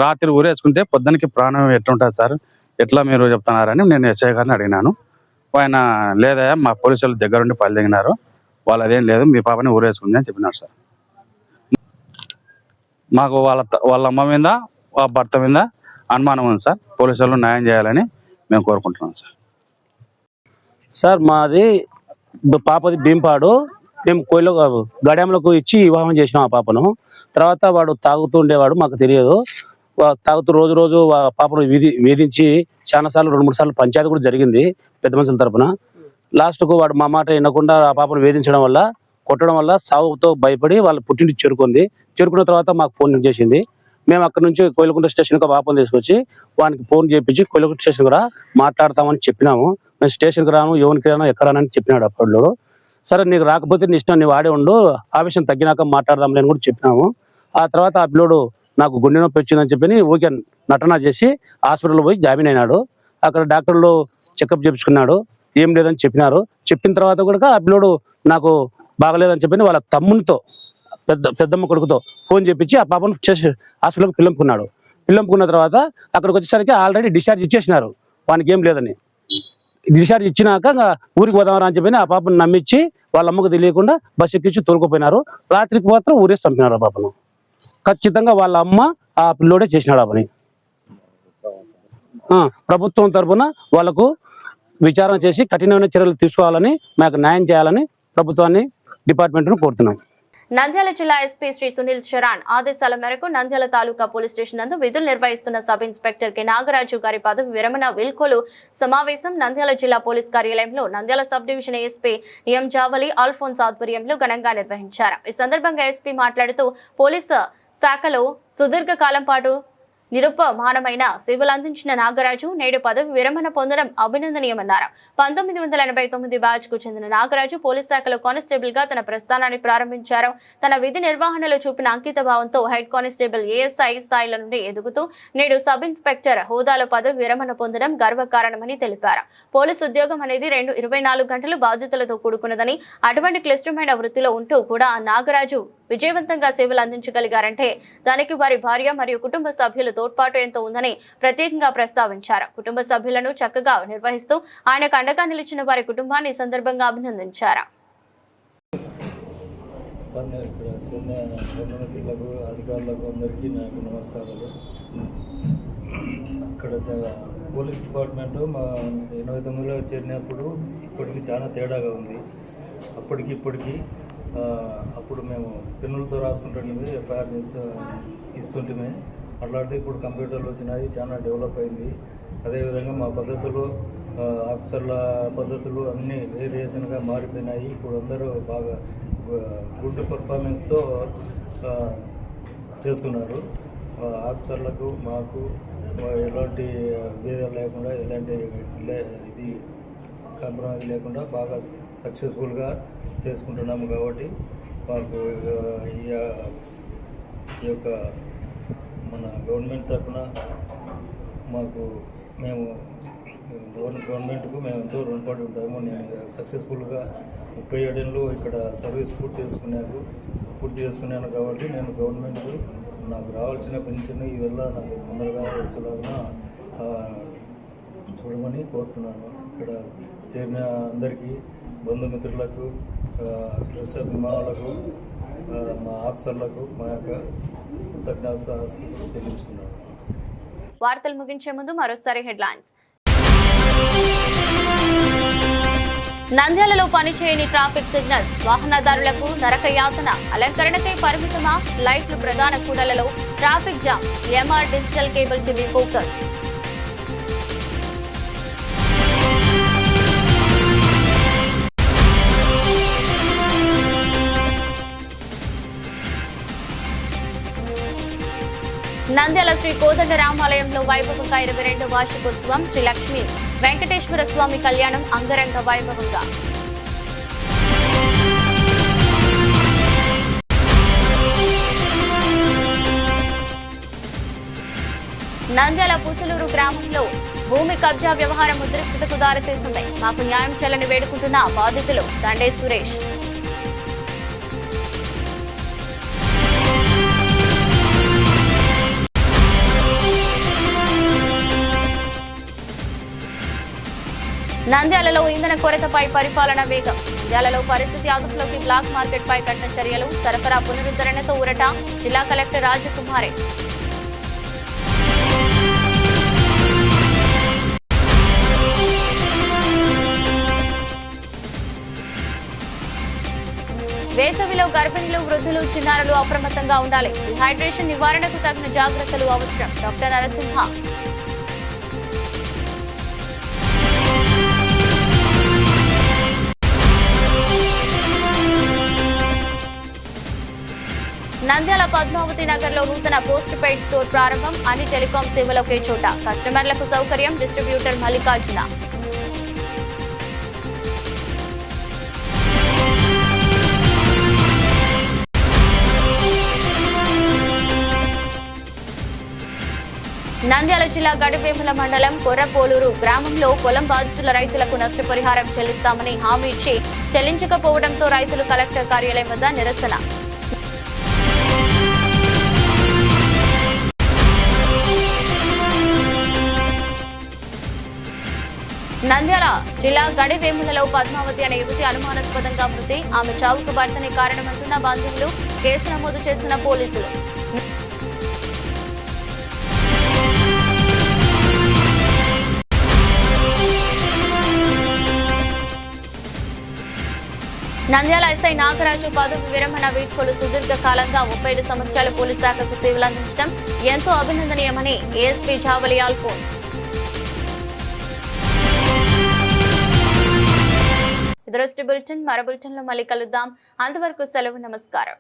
రాత్రి ఊరేసుకుంటే పొద్దునకి ప్రాణం ఎట్లుంటుంది సార్, ఎట్లా మీరు చెప్తున్నారని నేను ఎస్ఐ గారిని అడిగినాను. ఆయన లేదయ్యా మా పోలీసులు దగ్గరుండి పల్లెదిగినారు, వాళ్ళు అదేం లేదు మీ పాపని ఊరేసుకుంది అని చెప్పినారు సార్. మాకు వాళ్ళ అమ్మ మీద వాళ్ళ భర్త మీద అనుమానం ఉంది సార్. పోలీసులు న్యాయం చేయాలని మేము కోరుకుంటున్నాం సార్. సార్ మాది పాపది భీంపాడు. మేము కోయిలో గడ్యాంలకు ఇచ్చి వివాహం చేసినాం ఆ పాపను. తర్వాత వాడు తాగుతూ ఉండేవాడు, మాకు తెలియదు. తాగుతూ రోజు పాపను వేధించి చాలాసార్లు 2-3 సార్లు పంచాయతీ కూడా జరిగింది పెద్ద మనుషుల తరఫున. లాస్ట్కు వాడు మా మాట వినకుండా ఆ పాపను వేధించడం వల్ల, కొట్టడం వల్ల సావుతో భయపడి వాళ్ళ పుట్టింటికి చేరుకున్న తర్వాత మాకు ఫోన్ చేసింది. మేము అక్కడ నుంచి కోయిలకుంట స్టేషన్కి పాపను తీసుకొచ్చి వానికి ఫోన్ చేయించి కోయిలకుంట స్టేషన్కి రా మాట్లాడతామని చెప్పినాము. మేము స్టేషన్కి రాను, ఎవరికి రాను, ఎక్కరానని చెప్పినాడు అప్పట్లో. సరే నీకు రాకపోతే నీ ఇష్టం, నీవు ఆడే ఉండు, ఆవేశం తగ్గినాక మాట్లాడదాంలే అని కూడా చెప్పినాము. ఆ తర్వాత ఆ పిల్లోడు నాకు గుండె నొప్పి వచ్చిందని చెప్పి ఊరికే నటన చేసి హాస్పిటల్లో పోయి జాయిన్ అయినాడు. అక్కడ డాక్టర్లు చెకప్ చేయించుకున్నాడు, ఏం లేదని చెప్పినారు. చెప్పిన తర్వాత కూడా ఆ పిల్లోడు నాకు బాగలేదని చెప్పి వాళ్ళ తమ్మునితో పెద్దమ్మ కొడుకుతో ఫోన్ చేయించి ఆ పాపను హాస్పిటల్కి పిల్లంపుకున్న తర్వాత అక్కడికి వచ్చేసరికి ఆల్రెడీ డిశ్చార్జ్ ఇచ్చేసినారు, వానికి ఏం లేదని. డిశ్చార్జ్ ఇచ్చినాక ఊరికి పోదామరా అని చెప్పి ఆ పాపను నమ్మించి వాళ్ళ అమ్మకు తెలియకుండా బస్సు ఎక్కించి తోలుకుపోయినారు. రాత్రికి మాత్రం ఊరేసి చంపినారు ఆ పాపను. ఖచ్చితంగా వాళ్ళ అమ్మ ఆ పిల్లోడే చేసినాడు ఆ పని. ప్రభుత్వం తరఫున వాళ్లకు విచారణ చేసి కఠినమైన చర్యలు తీసుకోవాలని, మాకు న్యాయం చేయాలని ప్రభుత్వాన్ని, డిపార్ట్మెంట్ను కోరుతున్నాం. నంద్యాల జిల్లా ఎస్పీ శ్రీ సునీల్ శరణ్ ఆదేశాల మేరకు నంద్యాల తాలూకా పోలీస్ స్టేషన్ నందు విధులు నిర్వహిస్తున్న సబ్ ఇన్స్పెక్టర్ కె నాగరాజు గారి పదవి విరమణ వీల్కోలు సమావేశం నంద్యాల జిల్లా పోలీస్ కార్యాలయంలో నంద్యాల సబ్ డివిజన్ ఎస్పీ ఎం జావలి అల్ఫోన్స్ ఆధ్వర్యంలో ఘనంగా నిర్వహించారు. ఈ సందర్భంగా ఎస్పీ మాట్లాడుతూ పోలీసు శాఖలో సుదీర్ఘకాలం పాటు నిరుపమానమైన సేవలు అందించిన నాగరాజు నేడు పదవి విరమణ పొందడం అభినందనీయమన్నారు. 1989 బ్యాచ్ కు చెందిన నాగరాజు పోలీస్ శాఖలో కానిస్టేబుల్ గా తన ప్రస్థానాన్ని ప్రారంభించారు. తన విధి నిర్వహణలో చూపిన అంకిత భావంతో హెడ్ కానిస్టేబుల్ ఏఎస్ఐ స్థాయిల నుండి ఎదుగుతూ నేడు సబ్ ఇన్స్పెక్టర్ హోదాలో పదవి విరమణ పొందడం గర్వకారణమని తెలిపారు. పోలీసు ఉద్యోగం అనేది 24 గంటలు బాధ్యతలతో కూడుకున్నదని, అటువంటి క్లిష్టమైన వృత్తిలో ఉంటూ కూడా నాగరాజు విజయవంతంగా సేవలు అందించగలిగారంటే దానికి వారి భార్య మరియు కుటుంబ సభ్యుల తోడ్పాటు ఎంతో ఉందని ప్రత్యేకంగా ప్రస్తావించారు. కుటుంబ సభ్యులను చక్కగా నిర్వహిస్తూ ఆయనకు అండగా నిలిచిన వారి కుటుంబాన్ని సందర్భంగా అభినందించారు. అధికారులకు అందరికీ నాకు నమస్కారాలు. ఇక్కడ పోలీస్ డిపార్ట్మెంట్ మా 89లో చేరినప్పుడు ఇప్పటికి చాలా తేడాగా ఉంది. అప్పటికి ఇప్పటికీ అప్పుడు మేము పెన్నులతో రాసుకుంటుంటే ఎఫ్ఐఆర్ ఇస్తుంటే అట్లాంటిది ఇప్పుడు కంప్యూటర్లు వచ్చినాయి, చాలా డెవలప్ అయింది. అదేవిధంగా మా పద్ధతులు, ఆఫీసర్ల పద్ధతులు అన్నీ వేరియేషన్గా మారిపోయినాయి. ఇప్పుడు అందరూ బాగా గుడ్ పర్ఫార్మెన్స్తో చేస్తున్నారు. ఆఫీసర్లకు మాకు ఎలాంటి భేదాలు లేకుండా, ఎలాంటి ఇది కాంప్రమైజ్ లేకుండా బాగా సక్సెస్ఫుల్గా చేసుకుంటున్నాము. కాబట్టి మాకు ఈ యొక్క మన గవర్నమెంట్ తరఫున మేము గవర్నమెంట్కు మేము ఎంతో రుణపడి ఉంటాము. నేను సక్సెస్ఫుల్గా 37 ఏళ్ళు ఇక్కడ సర్వీస్ పూర్తి చేసుకున్నాను. కాబట్టి నేను గవర్నమెంట్కు నాకు రావాల్సిన పెన్షన్ ఈవల్ల నాకు తొందరగా వచ్చేలాగా చూడమని కోరుతున్నాను. ఇక్కడ చేరిన అందరికీ, బంధుమిత్రులకు, ప్రెస్ అభిమానులకు, మా ఆఫీసర్లకు మా యొక్క కృతజ్ఞతాస్తుతులు తెలియజేసుకున్నాను. వార్తలు ముగించే ముందు మరోసారి హెడ్లైన్స్. నంద్యాలలో పనిచేయని ట్రాఫిక్ సిగ్నల్స్, వాహనదారులకు నరక యాతన, అలంకరణకై పరిమితమా లైట్లు, ప్రధాన కూడలలో traffic jam, MR digital cable TV focus. Nandyal Shri కోదండ రామాలయంలో వైభవంగా 22వ వార్షికోత్సవం శ్రీ లక్ష్మీ వెంకటేశ్వర స్వామి కళ్యాణం అంగరంగ వైభవంగా. నంద్యాల పుసులూరు గ్రామంలో భూమి కబ్జా వ్యవహారం ఉద్రిక్తతకు దారితీసింది. మాకు న్యాయం చేయాలని వేడుకుంటున్న బాధితులు దండే సురేష్. నంద్యాలలో ఇంధన కొరతపై పరిపాలన వేగం. నంద్యాలలో పరిస్థితి అదుపులోకి. బ్లాక్ మార్కెట్ పై కఠిన చర్యలు. సరఫరా పునరుద్ధరణతో ఊరట. జిల్లా కలెక్టర్ రాజకుమారి. వేసవిలో గర్భిణులు, వృద్ధులు, చిన్నారులు అప్రమత్తంగా ఉండాలి. డిహైడ్రేషన్ నివారణకు తగిన జాగ్రత్తలు అవసరం. డాక్టర్ నరసింహ. నంద్యాల పద్మావతి నగర్ లో నూతన పోస్ట్ పెయిడ్ స్టోర్ ప్రారంభం. అన్ని టెలికాం సేవలు ఒకే చోట. కస్టమర్లకు సౌకర్యం. డిస్ట్రిబ్యూటర్ మల్లికార్జున. నంద్యాల జిల్లా గడివేముల మండలం కొర్రపోలూరు గ్రామంలో పొలం బాధితుల రైతులకు నష్టపరిహారం చెల్లిస్తామని హామీ ఇచ్చి చెల్లించకపోవడంతో రైతులు కలెక్టర్ కార్యాలయం వద్ద నిరసన. నంద్యాల జిల్లా గడివేములలో పద్మావతి అనే యువతి అనుమానాస్పదంగా మృతి. ఆమె చావుకు భర్తనే కారణమంటున్న బంధువులు. కేసు నమోదు చేస్తున్న పోలీసులు. నంద్యాల ఎస్ఐ నాగరాజు పదవి విరమణ వీడ్కోలు. సుదీర్ఘ కాలంగా 37 సంవత్సరాల పోలీస్ శాఖకు సేవలు అందించడం ఎంతో అభినందనీయమని ఏఎస్పీ జావలి ఆల్ఫోన్స్. దృష్టి బులెటిన్ మరో బులెటిన్ లో మళ్ళీ కలుద్దాం. అంతవరకు సెలవు. నమస్కారం.